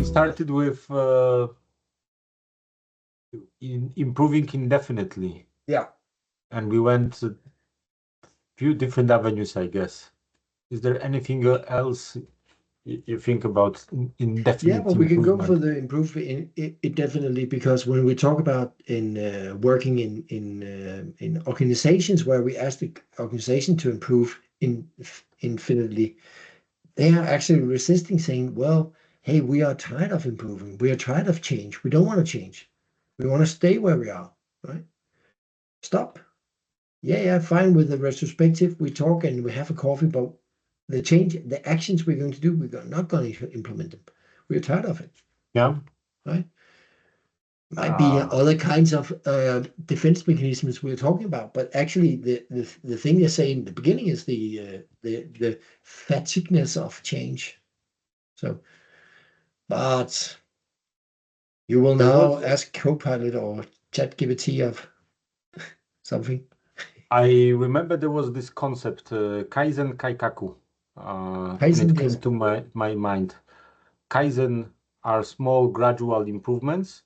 started with improving indefinitely. Yeah. And we went a few different avenues, I guess. Is there anything else you think about indefinite Yeah, well, we can go for improvement? the improvement indefinitely, because when we talk about working in organizations where we ask the organization to improve infinitely, they are actually resisting, saying, well, hey, we are tired of improving. We are tired of change. We don't want to change. We want to stay where we are, right? Stop. Yeah, fine. With the retrospective, we talk and we have a coffee, but the change, the actions we're going to do, we're not going to implement them. We're tired of it, Yeah. right? Might be other kinds of defense mechanisms we're talking about, but actually, the thing they say in the beginning is the fatigueness of change. So, but you will now ask Copilot or ChatGPT of something. I remember there was this concept, Kaizen, Kaikaku, and it came to my mind. Kaizen are small, gradual improvements,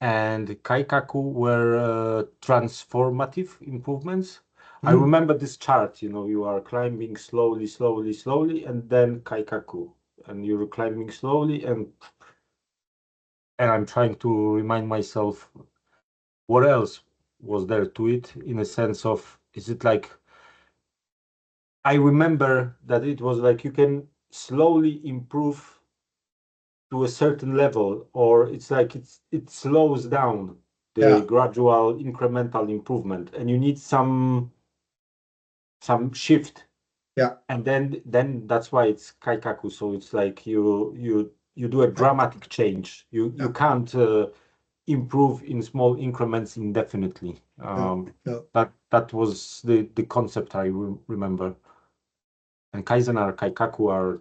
and Kaikaku were transformative improvements. I remember this chart, you are climbing slowly, slowly, slowly, and then Kaikaku, and you're climbing slowly, and I'm trying to remind myself what else was there to it, in a sense of, is it like, I remember that it was like you can slowly improve to a certain level, or it's like it slows down the gradual incremental improvement, and you need some shift. Yeah. And then that's why it's Kaikaku. So it's like you do a dramatic change. You can't improve in small increments indefinitely. That was the concept I remember. And Kaizen or Kaikaku are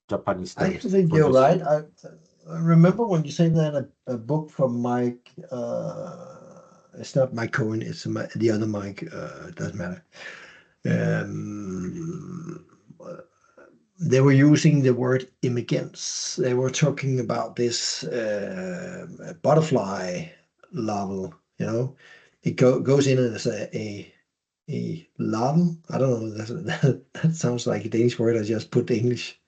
Japanese terms. I think you're right. I remember when you say that a book from Mike. It's not Mike Cohen. It's the other Mike. It doesn't matter. They were using the word emergence. They were talking about this butterfly level. It goes in as a level. I don't know. That sounds like a Danish word. I just put the English.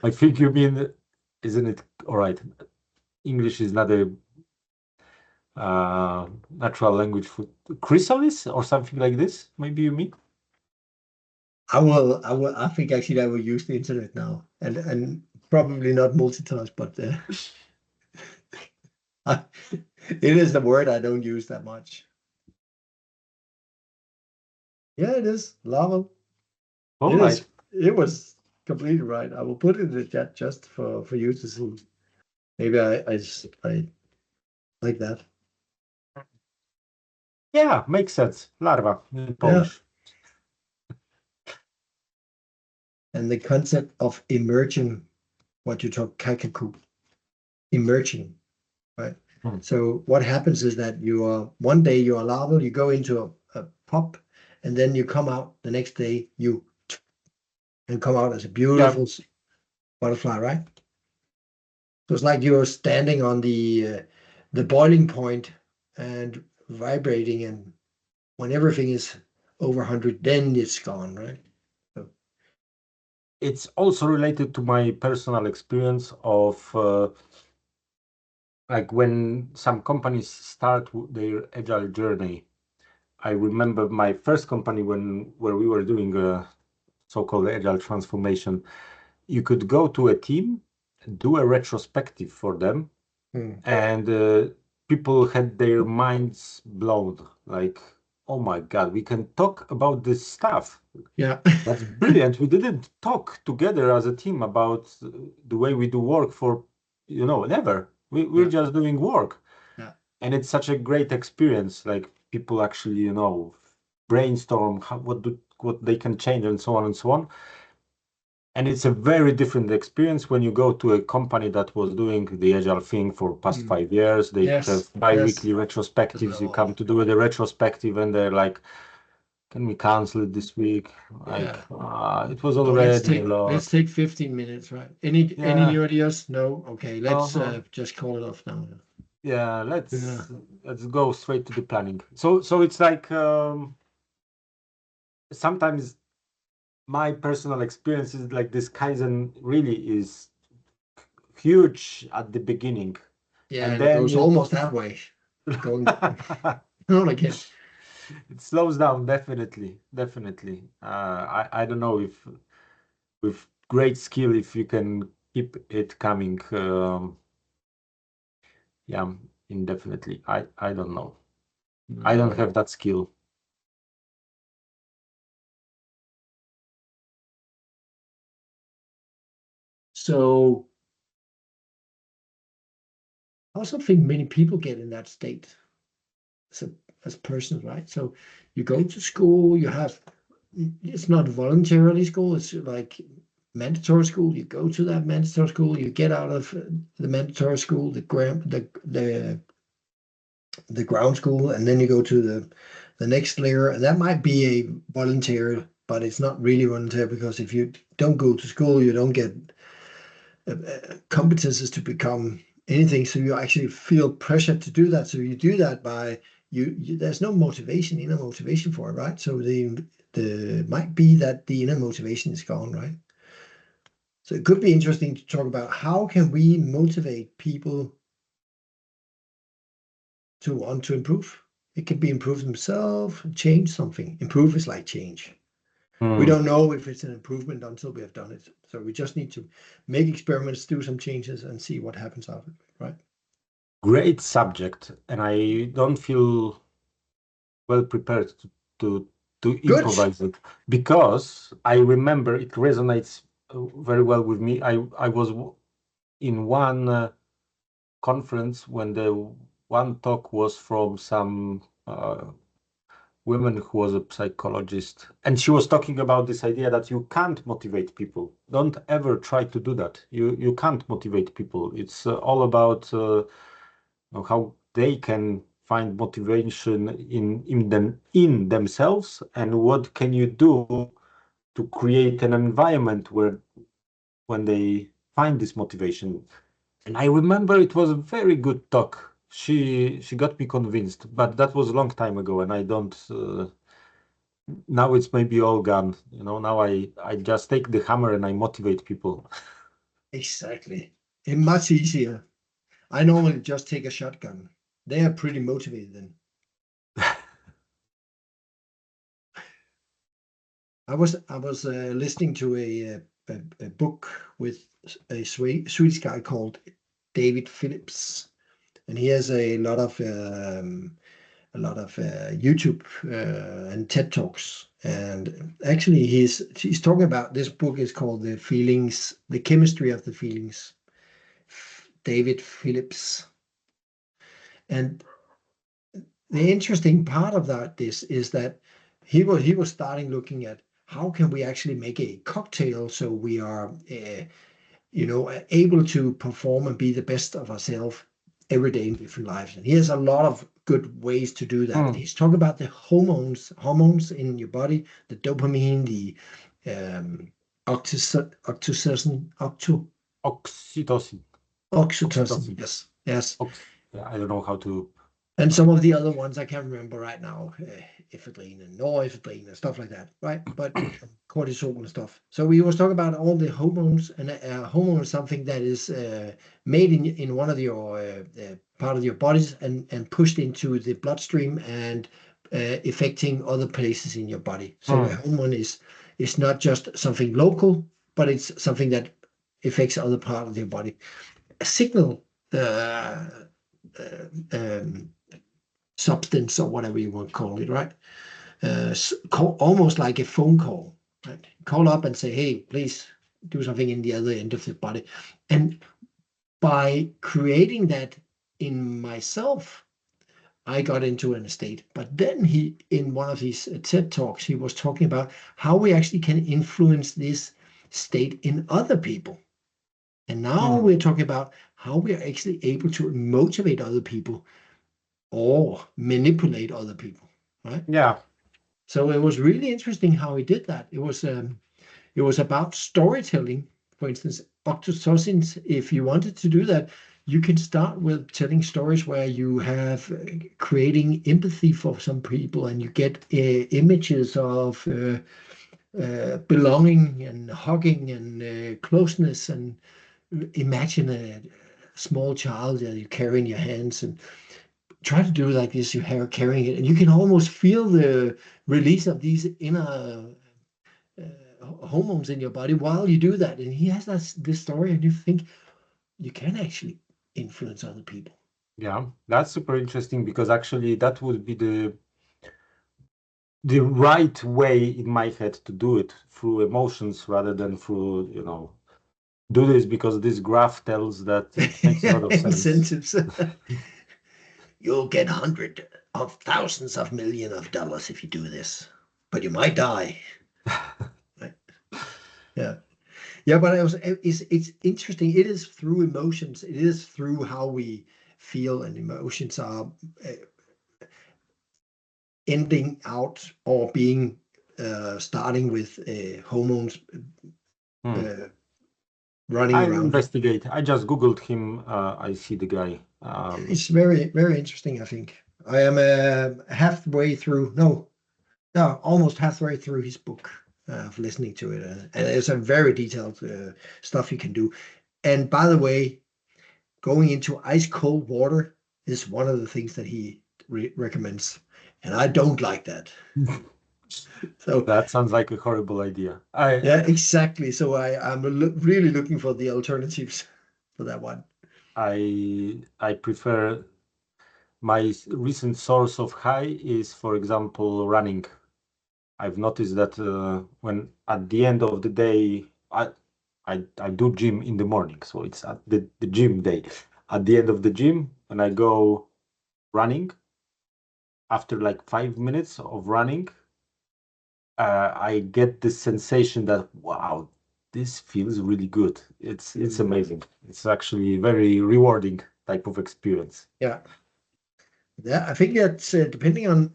I think you mean, isn't it? All right. English is not a natural language for chrysalis or something like this. Maybe you mean? I think actually I will use the internet now, and probably not multitask, but it is the word I don't use that much. Yeah, it is level. All right. It was completely right. I will put it in the chat just for you to see. Maybe I like that. Yeah, makes sense. Larva in Polish. And the concept of emerging, what you talk Kaikaku, emerging, right? So what happens is that one day you are larval, you go into a pop, and then you come out the next day, and come out as a beautiful butterfly, right? So it's like you're standing on the boiling point and vibrating, and when everything is over 100, then it's gone, right? So. It's also related to my personal experience of like when some companies start their agile journey. I remember my first company where we were doing a so-called agile transformation. You could go to a team, do a retrospective for them, and people had their minds blown. Like, oh my God, we can talk about this stuff. Yeah, that's brilliant. We didn't talk together as a team about the way we do work for, never. We're just doing work. Yeah. And it's such a great experience. Like people actually, brainstorm what they can change and so on and so on. And it's a very different experience when you go to a company that was doing the agile thing for past 5 years. They have bi-weekly retrospectives. You come to do the retrospective and they're like, can we cancel it this week? Like, it was No, already a lot. let's take 15 minutes, right? Any new ideas? No? Okay, let's just call it off now. Yeah, let's go straight to the planning. So it's like sometimes my personal experience is like this Kaizen really is huge at the beginning. Yeah, and it then goes almost that way. Going on again. It slows down, definitely. I don't know if with great skill if you can keep it coming. Yeah, indefinitely. I don't know. I don't have that skill. So I also think many people get in that state as persons, right? So you go to school, it's not voluntarily school, it's like mandatory school. You go to that mandatory school, you get out of the mandatory school, the ground school, and then you go to the next layer, and that might be a voluntary, but it's not really voluntary, because if you don't go to school, you don't get competences to become anything. So you actually feel pressure to do that. So you do that by there's no motivation, inner motivation for it, right? So the might be that the inner motivation is gone, right? So it could be interesting to talk about how can we motivate people to want to improve. It could be improve themselves, change something. Improve is like change. We don't know if it's an improvement until we have done it. So we just need to make experiments, do some changes, and see what happens out of it, right? Great subject, and I don't feel well prepared to improvise it, because I remember it resonates very well with me. I was in one conference when the one talk was from some woman who was a psychologist, and she was talking about this idea that you can't motivate people. Don't ever try to do that. You can't motivate people. It's all about how they can find motivation in themselves, and what can you do to create an environment where when they find this motivation. And I remember it was a very good talk. She got me convinced, but that was a long time ago, and I don't. Now it's maybe all gone. Now I just take the hammer and I motivate people. Exactly. It's much easier. I normally just take a shotgun. They are pretty motivated then. I was listening to a book with a Swedish guy called David Phillips, and he has a lot of YouTube and TED Talks. And actually, he's talking about, this book is called The Feelings, The Chemistry of the Feelings. David Phillips. And the interesting part of this is that he was starting looking at how can we actually make a cocktail so we are able to perform and be the best of ourselves every day in different lives. And he has a lot of good ways to do that. And he's talking about the hormones in your body, the dopamine, the oxytocin, yes. I don't know how to. And some of the other ones I can't remember right now, ephedrine and norephedrine and stuff like that, right? But cortisol and stuff. So we was talking about all the hormones, and hormone is something that is made in one of your part of your bodies and pushed into the bloodstream and affecting other places in your body. So a hormone is not just something local, but it's something that affects other parts of your body. A signal. Substance or whatever you want to call it, right? Almost like a phone call, right? Call up and say, hey, please do something in the other end of the body. And by creating that in myself, I got into an state. But then in one of his TED Talks, he was talking about how we actually can influence this state in other people. And now we're talking about how we are actually able to motivate other people or manipulate other people, right? Yeah. So it was really interesting how he did that. It was about storytelling. For instance, oxytocin, if you wanted to do that, you can start with telling stories where you have creating empathy for some people, and you get images of belonging and hugging and closeness, and imagine a small child that you carry in your hands, and try to do like this. You have carrying it, and you can almost feel the release of these inner hormones in your body while you do that. And he has this story, and you think you can actually influence other people. Yeah, that's super interesting, because actually that would be the right way in my head to do it, through emotions rather than through, do this because this graph tells that. It makes a lot of sense. Incentives. You'll get hundreds of thousands of millions of dollars if you do this, but you might die. Right? Yeah. Yeah, but it's interesting. It is through emotions. It is through how we feel, and emotions are ending out or being starting with hormones running I around. investigate. I just Googled him. I see the guy. It's very, very interesting, I think. I am halfway through, no, almost halfway through his book of listening to it. And it's a very detailed stuff you can do. And by the way, going into ice cold water is one of the things that he recommends. And I don't like that. So that sounds like a horrible idea. yeah, exactly. So I'm really looking for the alternatives for that one. I prefer, my recent source of high is, for example, running. I've noticed that when at the end of the day, I do gym in the morning, so it's at the gym day. At the end of the gym, when I go running, after like 5 minutes of running, I get this sensation that, wow, this feels really good. It's amazing. It's actually very rewarding type of experience. Yeah. Yeah, I think that's depending on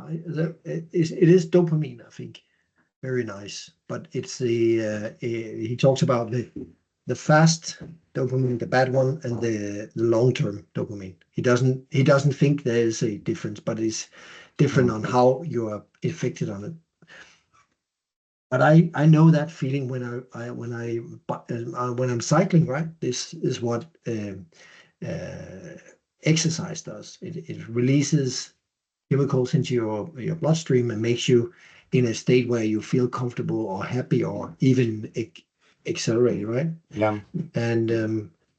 it is dopamine, I think. Very nice. But it's he talks about the fast dopamine, the bad one, and the long-term dopamine. He doesn't think there is a difference, but it's different on how you are affected on it. But I know that feeling when I'm cycling, right? This is what exercise does. It releases chemicals into your bloodstream and makes you in a state where you feel comfortable or happy or even accelerated, right? Yeah. And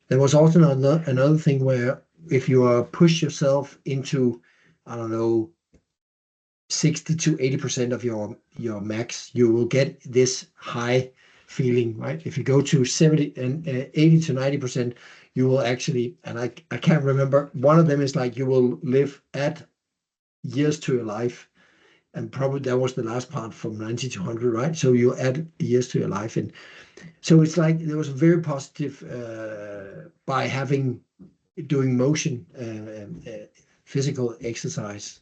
there was also another thing where if you push yourself into, I don't know, 60 to 80% of your max, you will get this high feeling, right? If you go to 70 and 80 to 90%, you will actually, and I can't remember, one of them is like you will live at years to your life, and probably that was the last part from 90 to 100, right? So you add years to your life, and so it's like there was a very positive by doing motion, physical exercise,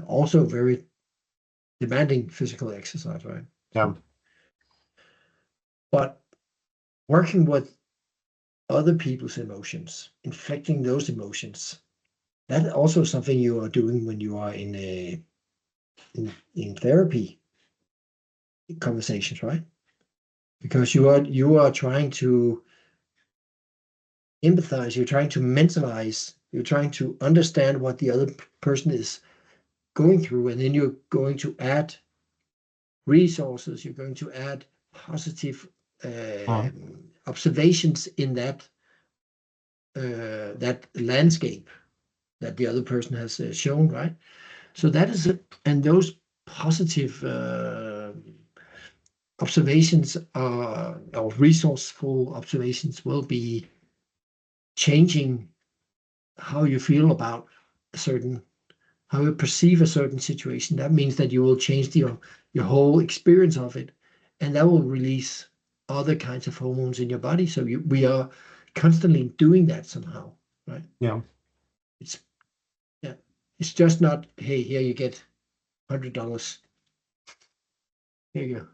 also very demanding physical exercise, right? Yeah. But working with other people's emotions, inflecting those emotions, that also something you are doing when you are in therapy conversations, right? Because you are trying to empathize, you're trying to mentalize, you're trying to understand what the other person is going through, and then you're going to add resources, you're going to add positive observations in that landscape that the other person has shown, right? So that is it, and those positive observations or resourceful observations will be changing how you feel about how you perceive a certain situation. That means that you will change your whole experience of it, and that will release other kinds of hormones in your body. So we are constantly doing that somehow, right? Yeah. It's yeah, It's just not, hey, here you get $100. Here you go.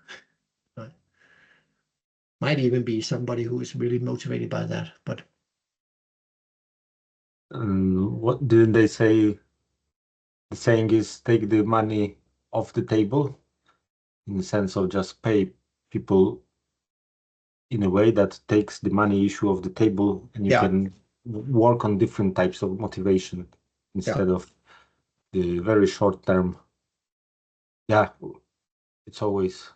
Right. Might even be somebody who is really motivated by that, but what didn't they say? The saying is take the money off the table, in the sense of just pay people in a way that takes the money issue off the table, and you yeah, can work on different types of motivation instead of the very short term. Yeah, it's always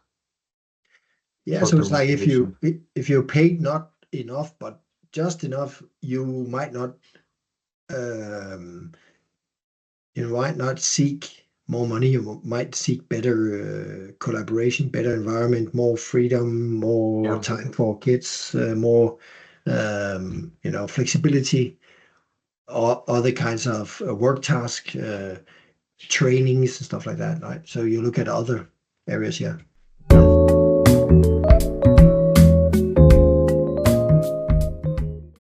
yeah. So short-term it's like motivation. if you're paid not enough, but just enough, um, you might not seek more money. You might seek better collaboration, better environment, more freedom, more Yeah. time for kids, more flexibility, or other kinds of work tasks, trainings and stuff like that, right? So you look at other areas here. Yeah.